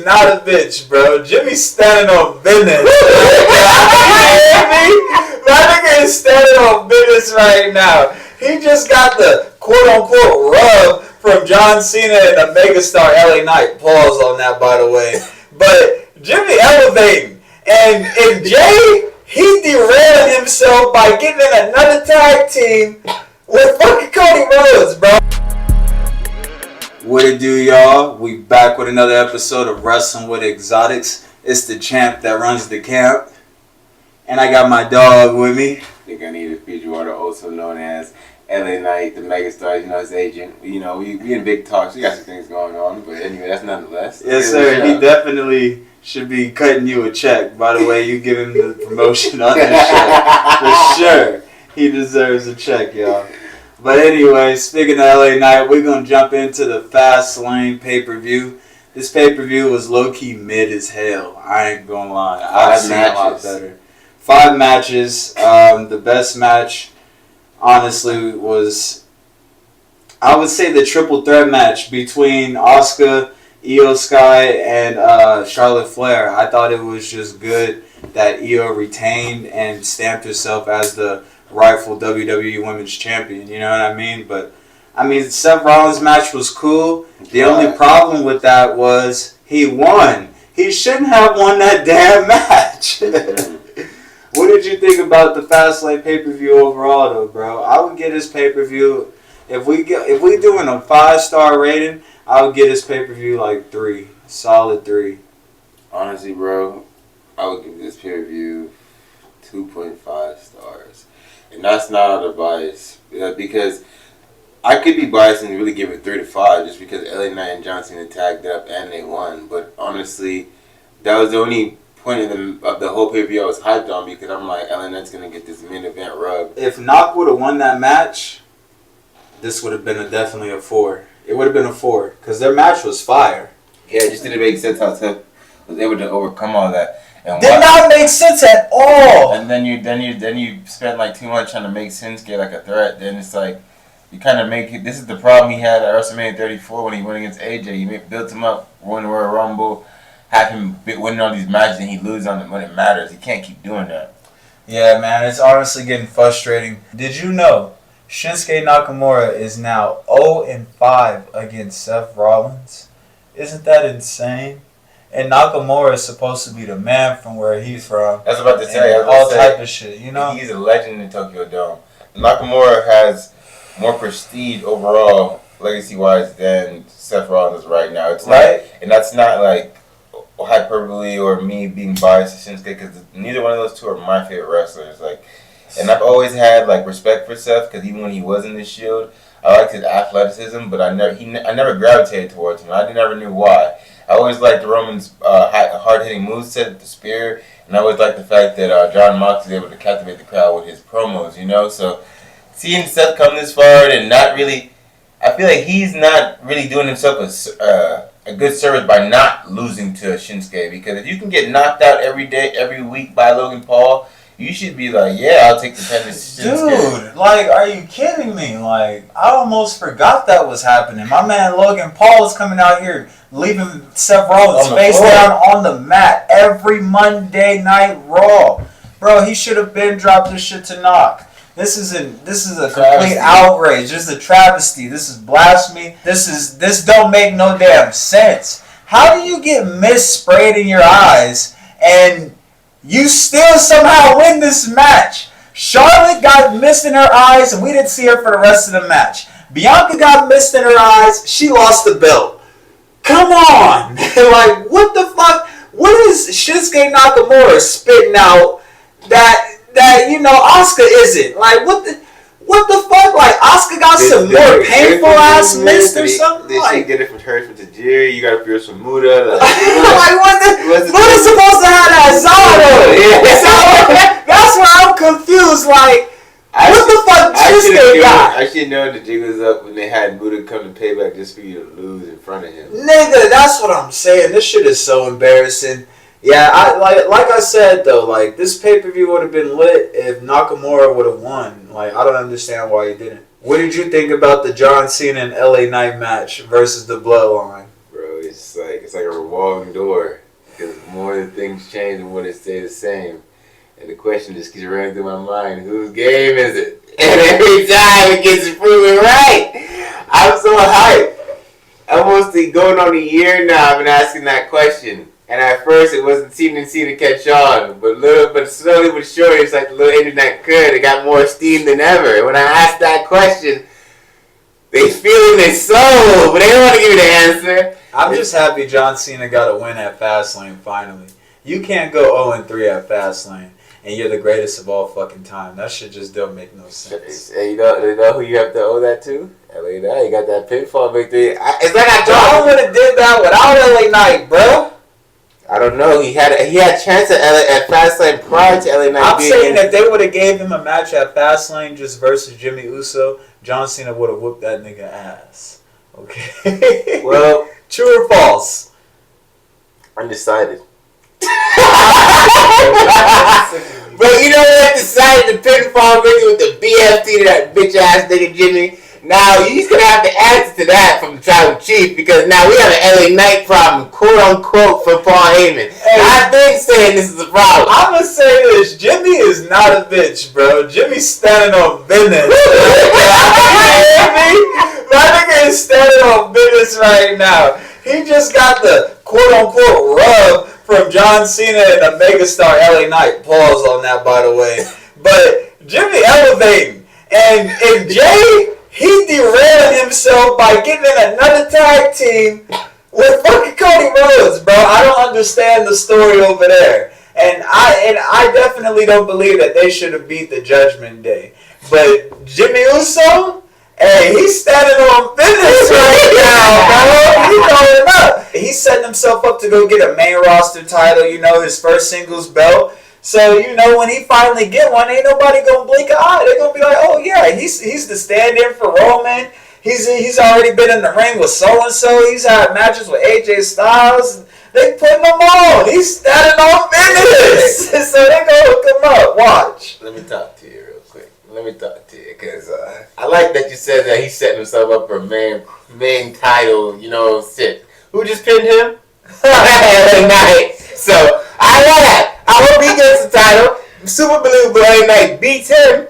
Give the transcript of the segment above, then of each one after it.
is not a bitch, bro. Jimmy's standing on business. My nigga is standing on business right now. He just got the quote-unquote rub from John Cena and the megastar LA Knight. Pause on that, by the way. But Jimmy elevating. And Jay, he derailed himself by getting in another tag team with fucking Cody Rhodes, bro. What it do, y'all? We back with another episode of Wrestling with Exotics. It's the champ that runs the camp. And I got my dog with me. I think I need a Bridgewater, also known as LA Knight, the megastar, his agent. We in big talks. We got some things going on. But anyway, that's nonetheless. Yes, sir. He definitely should be cutting you a check. By the way, you give him the promotion on this show. For sure. He deserves a check, y'all. But anyway, speaking of LA Knight, we're going to jump into the Fastlane pay-per-view. This pay-per-view was low-key mid as hell. I ain't going to lie. I've seen a lot better. 5 matches. The best match, honestly, was, I would say, the triple threat match between Asuka, Io Sky, and Charlotte Flair. I thought it was just good that Io retained and stamped herself as the rightful WWE Women's Champion. You know what I mean? But, Seth Rollins' match was cool. The only problem with that was he won. He shouldn't have won that damn match. What did you think about the Fastlane pay-per-view overall, though, bro? I would get his pay-per-view, if we doing a 5-star rating, I would get his pay-per-view like 3, solid 3. Honestly, bro, I would give this pay-per-view 2.5 stars, and that's not out of bias, because I could be biased and really give it 3 to 5, just because LA Knight and John Cena tagged up and they won. But honestly, that was the only point of the whole pay-per-view I was hyped on, because I'm like, LA Knight's going to get this main event rub. If Knock would have won that match, this would have been definitely a 4. It would have been a 4, because their match was fire. Yeah, it just didn't make sense how Seth was able to overcome all that. And did not make sense at all. And then you spent like too much trying to make Shinsuke like a threat. Then it's like, you kind of make it. This is the problem he had at WrestleMania 34 when he went against AJ. You built him up, won the Royal Rumble, have him winning all these matches, and he loses on them when it matters. He can't keep doing that. Yeah, man, it's honestly getting frustrating. Did you know Shinsuke Nakamura is now 0-5 against Seth Rollins? Isn't that insane? And Nakamura is supposed to be the man from where he's from. That's about to say. All type of shit, you know? He's a legend in Tokyo Dome. Nakamura has more prestige overall, legacy-wise, than Seth Rollins right now. It's right? And that's not like hyperbole or me being biased to Shinsuke, because neither one of those two are my favorite wrestlers. And I've always had respect for Seth, because even when he was in the Shield, I liked his athleticism, but I never gravitated towards him. I never knew why. I always liked Roman's hard-hitting moveset, the spear, and I always liked the fact that John Mox is able to captivate the crowd with his promos, So seeing Seth come this far and not really, I feel like he's not really doing himself a good service by not losing to Shinsuke, because if you can get knocked out every day, every week by Logan Paul, you should be like, yeah, I'll take the 10 to Shinsuke. Dude, are you kidding me? I almost forgot that was happening. My man Logan Paul is coming out here leaving Seth Rollins face down on the mat every Monday Night Raw. Bro, he should have been dropped this shit to Knock. This is a complete outrage. This is a travesty. This is blasphemy. This don't make no damn sense. How do you get mist sprayed in your eyes and you still somehow win this match? Charlotte got mist in her eyes and we didn't see her for the rest of the match. Bianca got mist in her eyes. She lost the belt. Come on. What the fuck? What is Shinsuke Nakamura spitting out that Asuka isn't? What the fuck? Asuka got some more painful ass mist or something? Did she get it from her from Tajiri? You gotta feel some Muda. Muda's supposed to have that Zado. Yeah. That's where I'm confused. What the fuck Shinsuke got? I should know the jig was up when they had Muda come to payback just for you to lose in front of him. Nigga, that's what I'm saying. This shit is so embarrassing. Yeah, I said though, this pay-per-view would have been lit if Nakamura would have won. I don't understand why he didn't. What did you think about the John Cena and LA Knight match versus the Bloodline? Bro, it's it's like a revolving door. Because more the things change, the more they stay the same. And the question just keeps running through my mind, whose game is it? And every time it gets proven right. I'm so hyped. Almost going on a year now I've been asking that question. And at first it wasn't Cena to catch on. But slowly but surely it's like the little internet could. It got more steam than ever. And when I asked that question, they feel it in their soul, but they don't want to give me the answer. I'm just happy John Cena got a win at Fastlane finally. You can't go 0-3 at Fastlane, and you're the greatest of all fucking time. That shit just don't make no sense. Hey, you know who you have to owe that to? LA Knight. You got that pinfall victory. It's like I John would have did that without LA Knight, bro. I don't know. He had chance at Fastlane prior to LA Knight. I'm saying if they would have gave him a match at Fastlane just versus Jimmy Uso, John Cena would have whooped that nigga ass. Okay. Well, true or false? Undecided. But you know what? Decided the pinfall victory with the BFT to that bitch ass nigga Jimmy. Now he's gonna have to answer to that from the tribal chief because now we have an LA Knight problem, quote unquote, for Paul Heyman. Hey, I've been saying this is a problem. I'm gonna say this: Jimmy is not a bitch, bro. Jimmy's standing on business. My nigga is standing on business right now. He just got the quote unquote rub from John Cena and the megastar LA Knight. Pause on that, by the way. But Jimmy elevating, and Jay. He derailed himself by getting in another tag team with fucking Cody Rhodes, bro. I don't understand the story over there. And I definitely don't believe that they should have beat the Judgment Day. But Jimmy Uso, hey, he's standing on business right now, bro. He's going up. He's setting himself up to go get a main roster title, his first singles belt. So, when he finally get one, ain't nobody gonna blink an eye. They're gonna be like, oh yeah, he's the stand-in for Roman. He's already been in the ring with so-and-so. He's had matches with AJ Styles. They putting him on. He's standing on business. So they gonna hook him up. Watch. Let me talk to you real quick. Because I like that you said that he's setting himself up for a main title, shit. Who just pinned him? LA Knight. So, I love that. I hope he gets the title. Super believable LA Knight beats him.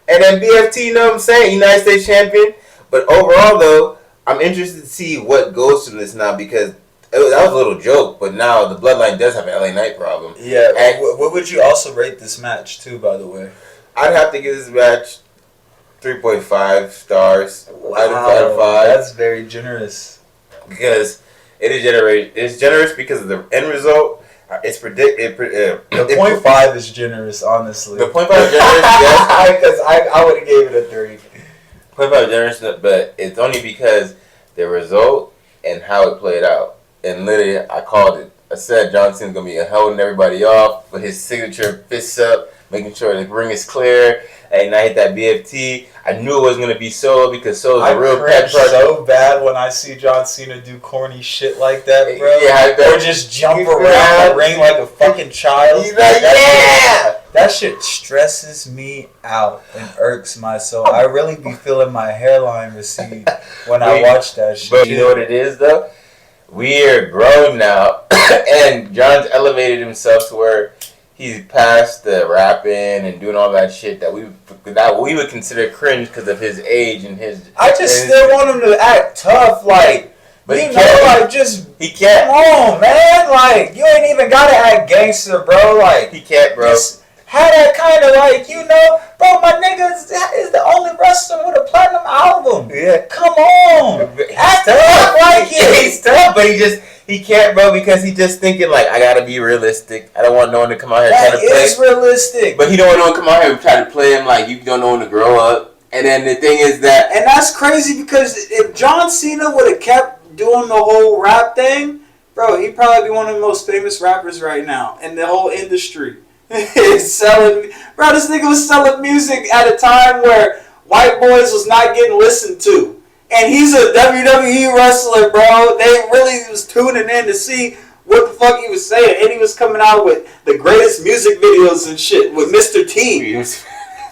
And then BFT, United States champion. But overall, though, I'm interested to see what goes from this now because that was a little joke. But now the Bloodline does have an LA Knight problem. Yeah. And what would you also rate this match, too, by the way? I'd have to give this match 3.5 stars. Wow, out of 5. That's very generous. Because it's generous because of the end result. It's predicted. The 0.5 is generous, honestly. The 0.5 is generous, yes. Because I would have gave it a 3. 0.5 is generous, but it's only because the result and how it played out. And literally, I called it. I said John Cena's going to be holding everybody off with his signature fists up, making sure the ring is clear. And I hit that BFT. I knew it wasn't going to be Solo because Solo's a real pet project. So bad when I see John Cena do corny shit like that, bro. Yeah, or just jump around the ring like a fucking child. He's like, yeah! That shit stresses me out and irks my soul. I really be feeling my hairline recede when I watch that shit. But you know what it is, though? We're grown now, and John's elevated himself to where he's past the rapping and doing all that shit that we would consider cringe because of his age and his. I just still want him to act tough, like. But he can't. He can't. Come on, man. Like, you ain't even gotta act gangster, bro. Like, he can't, bro. Just have that kind of bro. My nigga is the only wrestler with a platinum album. Yeah. Come on. Act tough like it. He's tough, but he can't, bro, because he just thinking like I gotta be realistic. I don't want no one to come out here and try to play. That is realistic. But he don't want no one to come out here and try to play him like you don't know when to grow up. And then the thing is that, and that's crazy because if John Cena would have kept doing the whole rap thing, bro, he'd probably be one of the most famous rappers right now in the whole industry. This nigga was selling music at a time where white boys was not getting listened to. And he's a WWE wrestler, bro. They really was tuning in to see what the fuck he was saying. And he was coming out with the greatest music videos and shit with Mr. T.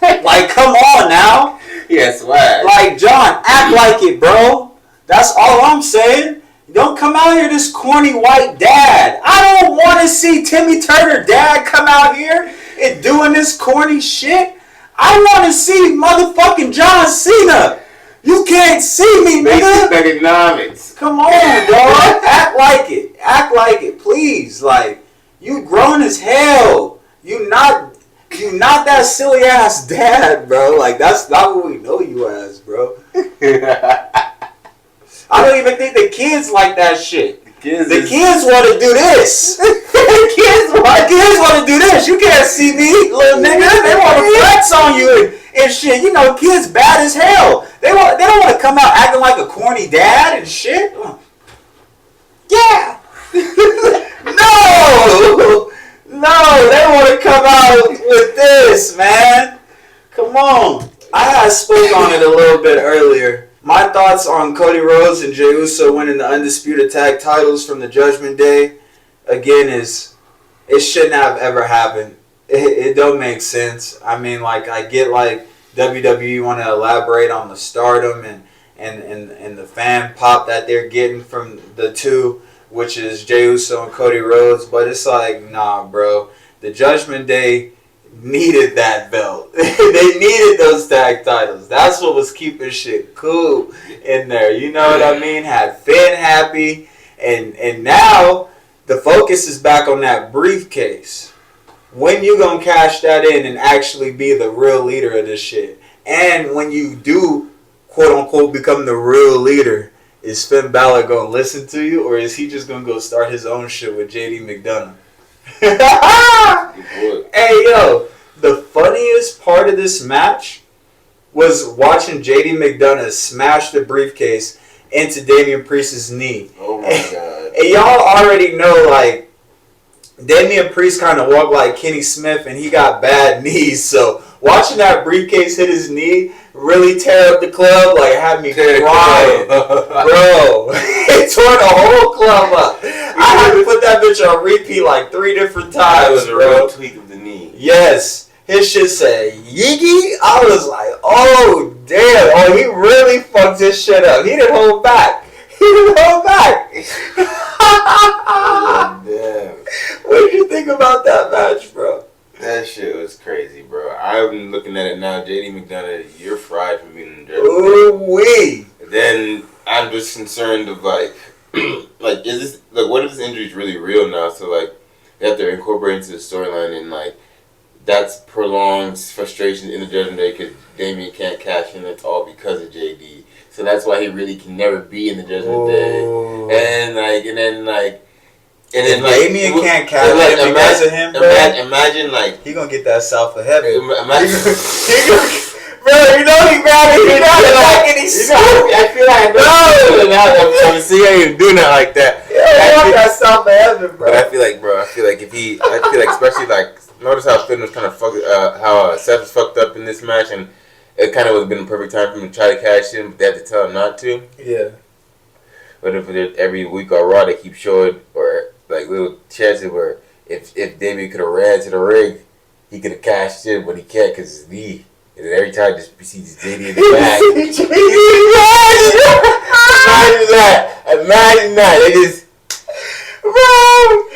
Like, come on now. Yeah, swag. Like, John, act like it, bro. That's all I'm saying. Don't come out here this corny white dad. I don't want to see Timmy Turner dad come out here and doing this corny shit. I want to see motherfucking John Cena. You can't see me, nigga. Basic economics. Come on, dog. Act like it. Act like it, please. Like, you grown as hell. You not that silly ass dad, bro. Like, that's not what we know you as, bro. I don't even think the kids like that shit. The kids want to do this. The kids want to do this. You can't see me, little nigga. They want to flex on you and shit. You know, kids bad as hell. They don't want to come out acting like a corny dad and shit. Yeah. No, they want to come out with this, man. Come on. I had spoke on it a little bit earlier. My thoughts on Cody Rhodes and Jey Uso winning the Undisputed Tag titles from the Judgment Day, again, is it shouldn't have ever happened. It don't make sense. I mean, like, I get, like, WWE want to elaborate on the stardom and the fan pop that they're getting from the two, which is Jey Uso and Cody Rhodes, but it's like, nah, bro. The Judgment Day needed that belt. They needed those tag titles. That's what was keeping shit cool in there. You know what I mean? Had Finn happy, and now the focus is back on that briefcase. When you gonna cash that in and actually be the real leader of this shit? And when you do, quote unquote, become the real leader, is Finn Balor gonna listen to you, or is he just gonna go start his own shit with JD McDonough? Hey, yo, the funniest part of this match was watching JD McDonough smash the briefcase into Damian Priest's knee. Oh my god. And y'all already know, like, Damian Priest kind of walked like Kenny Smith and he got bad knees, so watching that briefcase hit his knee really tear up the club, like, had me crying. Bro, it tore the whole club up. I had to put that bitch on repeat like 3 different times, That was a bro. real tweak of the knee. Yes. His shit said Yiggy. I was like, oh, damn. Oh, he really fucked his shit up. He didn't hold back. Oh, damn. What did you think about that match, bro? That shit was crazy, bro. I'm looking at it now. JD McDonough, you're fried from being in the Ooh-wee. Then I'm just concerned of, like, like, is this, like, what if this injury is really real now? So, like, they have to incorporate into the storyline, and, like, that's prolonged frustration in the Judgment Day because Damian can't cash in. It's all because of JD. So that's why he really can never be in the Judgment Day. And then Damian can't cash in because of him, bro. Imagine, like, He gonna get that south of heaven. Bro, you know he grabbed it. I feel like I'm seeing him doing that like that. Yeah, that south of heaven, bro. But I feel like if he, especially, like, notice how Finn was kind of how Seth was fucked up in this match, and it kind of would have been a perfect time for him to try to cash in, but they had to tell him not to. Yeah. But if every week on Raw they keep showing, or like little chances where if Damian could have ran to the ring, he could have cashed in, but he can't because his knee. And then every time just sees JD in the back. Imagine that. They just, bro,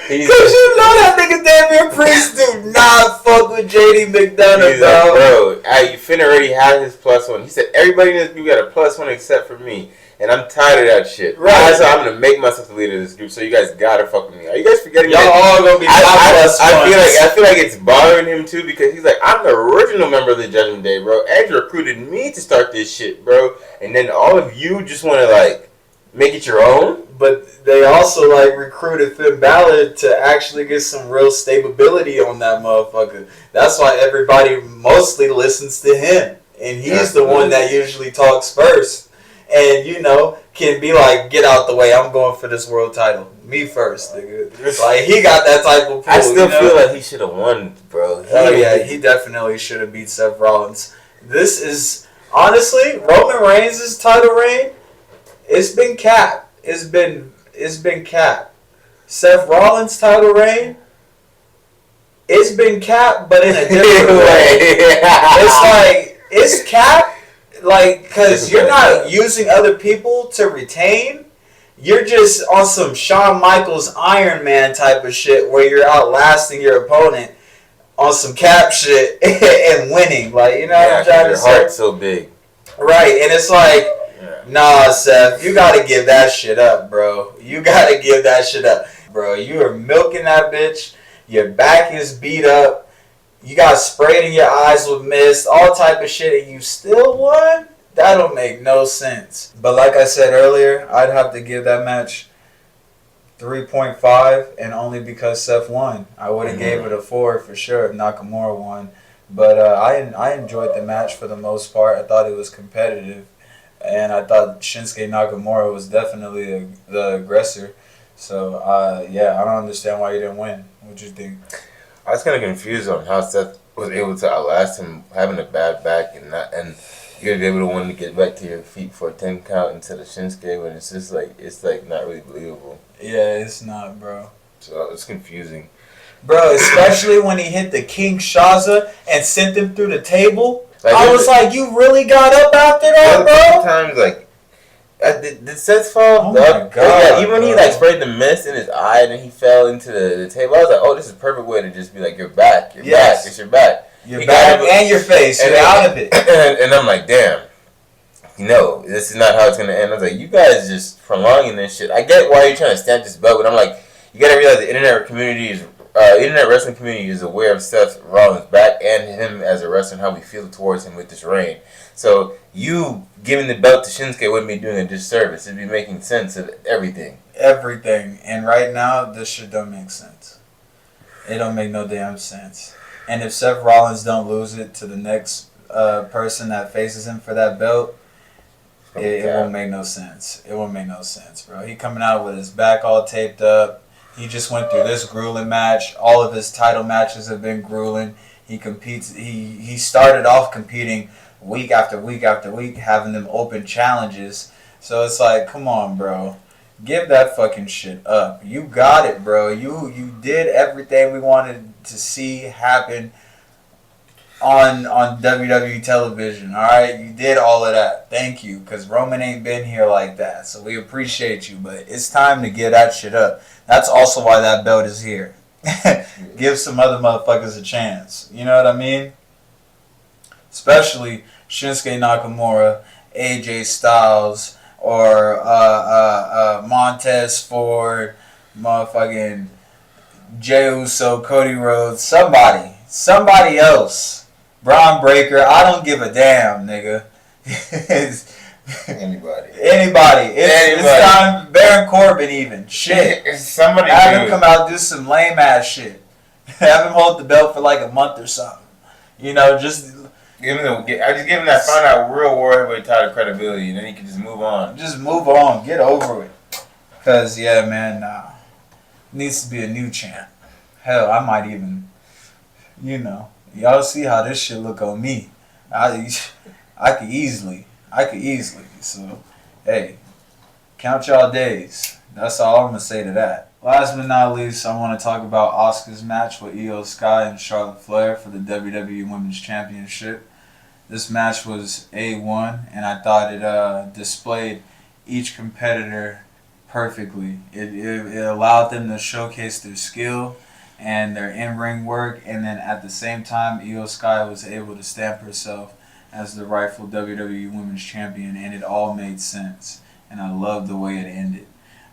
because you know that nigga Damian Priest do not fuck with JD McDonough, bro. Like, bro, Finn already had his +1. He said, everybody in this group got a +1 except for me. And I'm tired of that shit. Right. So I'm gonna make myself the leader of this group. So you guys gotta fuck with me. Are you guys forgetting? Y'all all gonna be I feel like it's bothering him too because he's like, I'm the original member of the Judgment Day, bro. Edge recruited me to start this shit, bro. And then all of you just want to like make it your own. But they also like recruited Finn Balor to actually get some real stability on that motherfucker. That's why everybody mostly listens to him, and he's the one that usually talks first. And, you know, can be like, get out the way, I'm going for this world title. Me first, nigga. Like, he got that type of pull. I still feel like he should have won, bro. Oh, yeah, he definitely should have beat Seth Rollins. This is, honestly, Roman Reigns' title reign, it's been capped. It's been capped. Seth Rollins' title reign, it's been capped, but in a different way. It's like, it's capped. Like, because you're not using other people to retain. you're just on some Shawn Michaels Iron Man type of shit where you're outlasting your opponent on some cap shit and winning. Like, you know what I'm trying to say? Your heart's so big. Right, and it's like, nah, Seth, you gotta give that shit up, bro. You gotta give that shit up. Bro, you are milking that bitch. Your back is beat up. You got sprayed in your eyes with mist, all type of shit, and you still won? That don't make no sense. But like I said earlier, I'd have to give that match 3.5, and only because Seth won. I would have gave it a 4 for sure if Nakamura won. But I enjoyed the match for the most part. I thought it was competitive. And I thought Shinsuke Nakamura was definitely the aggressor. So, yeah, I don't understand why he didn't win. What you think? I was kind of confused on how Seth was able to outlast him having a bad back and you're able to want to get back to your feet for a 10 count instead of Shinsuke when it's just like, it's like not really believable. Yeah, it's not, bro. So it's confusing. Bro, especially when he hit the King Shaza and sent him through the table. Like, I was like, you really got up after that, bro? Sometimes, like, did Seth fall? Oh my God, yeah, even when he bro. like sprayed the mist in his eye and then he fell into the table, I was like, oh, this is a perfect way to just be like, you're back, you're back, it's your back. Your back and your face, you're out of it. And I'm like, damn, no, this is not how it's going to end. I was like, you guys just prolonging this shit. I get why you're trying to stamp this belt, but I'm like, you got to realize the internet wrestling community is aware of Seth Rollins' back and him as a wrestler and how we feel towards him with this reign. So you giving the belt to Shinsuke wouldn't be doing a disservice. It'd be making sense of everything. Everything. And right now, this shit don't make sense. It don't make no damn sense. And if Seth Rollins don't lose it to the next person that faces him for that belt, it won't make no sense. It won't make no sense, bro. He coming out with his back all taped up. He just went through this grueling match. All of his title matches have been grueling. He competes. He started off competing week after week after week, having them open challenges. So it's like, come on, bro. Give that fucking shit up. You got it, bro. You did everything we wanted to see happen on WWE television, alright? You did all of that. Thank you, because Roman ain't been here like that. So we appreciate you, but it's time to give that shit up. That's also why that belt is here. Give some other motherfuckers a chance. You know what I mean? Especially Shinsuke Nakamura, AJ Styles, or Montez Ford, motherfucking Jey Uso, Cody Rhodes, somebody else. Braun Breaker, I don't give a damn, nigga. Anybody. It's time. Baron Corbin even. Shit. Somebody have him come out and do some lame ass shit. Have him hold the belt for like a month or something. You know, just give him that find out real war heavyweight title credibility, and then he can just move on. Just move on. Get over it. Cause yeah, man, needs to be a new champ. Hell, I might even, y'all see how this shit look on me. I could easily. So, hey, count y'all days. That's all I'm going to say to that. Last but not least, I want to talk about Asuka's match with Io Sky and Charlotte Flair for the WWE Women's Championship. This match was A1, and I thought it displayed each competitor perfectly. It allowed them to showcase their skill and their in-ring work, and then at the same time, Io Sky was able to stamp herself as the rightful WWE Women's Champion, and it all made sense. And I loved the way it ended.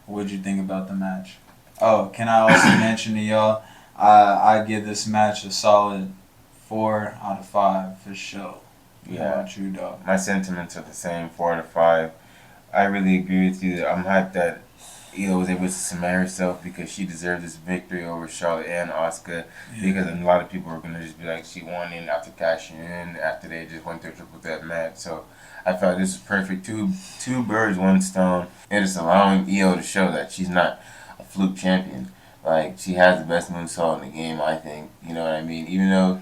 What did you think about the match? Oh, can I also mention to y'all, I give this match a solid 4 out of 5 for sure. Yeah. How about you, dog? My sentiments are the same, 4 out of 5. I really agree with you. I'm hyped that Io was able to cement herself because she deserved this victory over Charlotte and Asuka. Yeah. Because a lot of people are going to just be like, she won in after cashing in, after they just went through a triple threat match. So I felt this was perfect. Two birds, one stone. And it's allowing Io to show that she's not a fluke champion. Like, she has the best moonsault in the game, I think. You know what I mean? Even though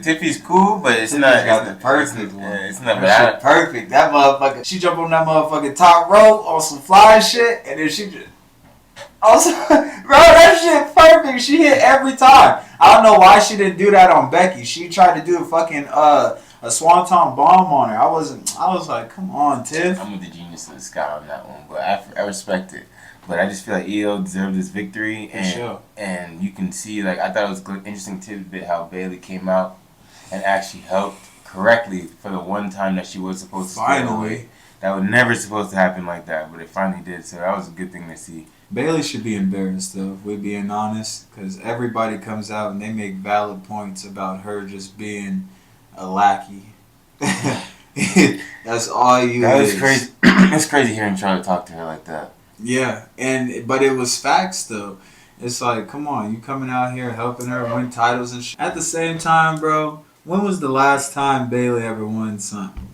Tiffy's cool, but it's not. Got the perfect one. It's not that perfect. That motherfucker. She jumped on that motherfucking top rope on some fly shit, and then she just. Also, bro, that shit perfect. She hit every time. I don't know why she didn't do that on Becky. She tried to do a fucking a swanton bomb on her. I was like, come on, Tiff. I'm with the genius in the sky on that one, but I respect it. But I just feel like EO deserved this victory, and you can see, like, I thought it was a good, interesting tidbit how Bayley came out and actually helped correctly for the one time that she was supposed to stay away. That was never supposed to happen like that, but it finally did, so that was a good thing to see. Bayley should be embarrassed, though, if we're being honest, because everybody comes out and they make valid points about her just being a lackey. That's all you That was crazy. It's crazy hearing Charlotte talk to her like that. Yeah, but it was facts, though. It's like, come on, you coming out here helping her win titles and shit. At the same time, bro, when was the last time Bayley ever won something?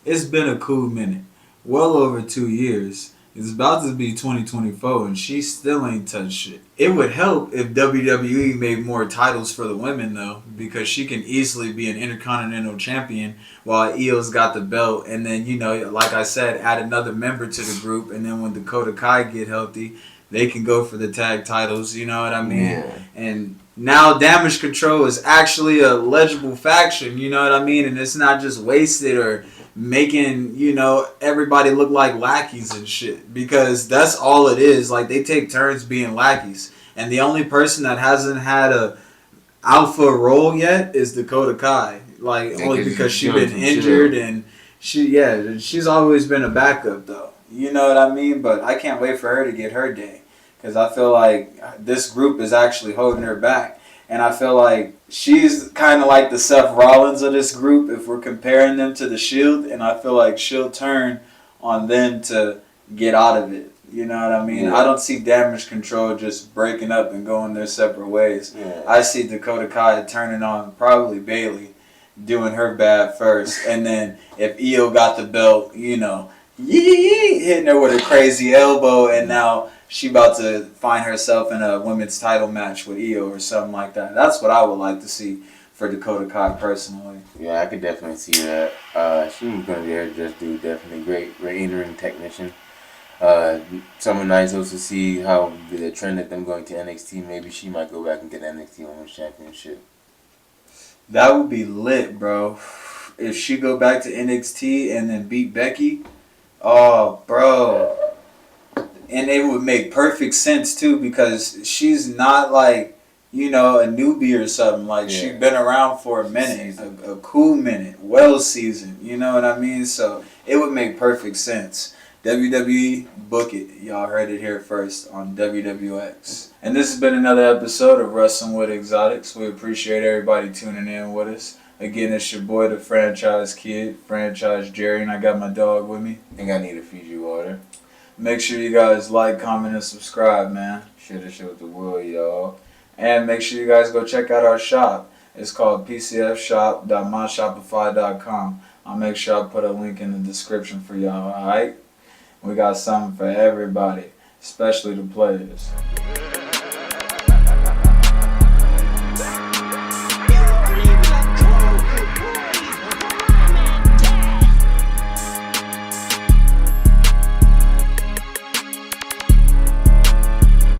It's been a cool minute. Well over 2 years. It's about to be 2024 and she still ain't touched shit. It would help if WWE made more titles for the women, though, because she can easily be an Intercontinental Champion while Io's got the belt. And then, you know, like I said, add another member to the group. And then when Dakota Kai get healthy, they can go for the tag titles. You know what I mean? Yeah. And now Damage Control is actually a legible faction. You know what I mean? And it's not just wasted or making, you know, everybody look like lackeys and shit, because that's all it is. Like, they take turns being lackeys, and the only person that hasn't had a alpha role yet is Dakota Kai, like, only because she's been injured and she's always been a backup, though, you know what I mean? But I can't wait for her to get her day, because I feel like this group is actually holding her back. And I feel like she's kind of like the Seth Rollins of this group if we're comparing them to the Shield. And I feel like she'll turn on them to get out of it. You know what I mean? Yeah. I don't see Damage Control just breaking up and going their separate ways. Yeah. I see Dakota Kai turning on probably Bayley, doing her bad first. And then if Io got the belt, you know, hitting her with a crazy elbow, and now she about to find herself in a women's title match with Io or something like that. That's what I would like to see for Dakota Kai personally. Yeah, I could definitely see that. She was going to be her just do definitely great in-ring technician. Someone nice also to see how the trend of them going to NXT. Maybe she might go back and get NXT Women's Championship. That would be lit, bro. If she go back to NXT and then beat Becky, oh, bro. And it would make perfect sense, too, because she's not like, you know, a newbie or something. Like, she's been around for a minute, a cool minute, well seasoned, you know what I mean? So it would make perfect sense. WWE, book it. Y'all heard it here first on WWX. And this has been another episode of Wrestling with Exotics. We appreciate everybody tuning in with us. Again, it's your boy, the Franchise Kid, Franchise Jerry, and I got my dog with me. I think I need a Fiji water. Make sure you guys like, comment, and subscribe, man. Share this shit with the world, y'all. And make sure you guys go check out our shop. It's called pcfshop.myshopify.com. I'll make sure I put a link in the description for y'all, alright? We got something for everybody, especially the players.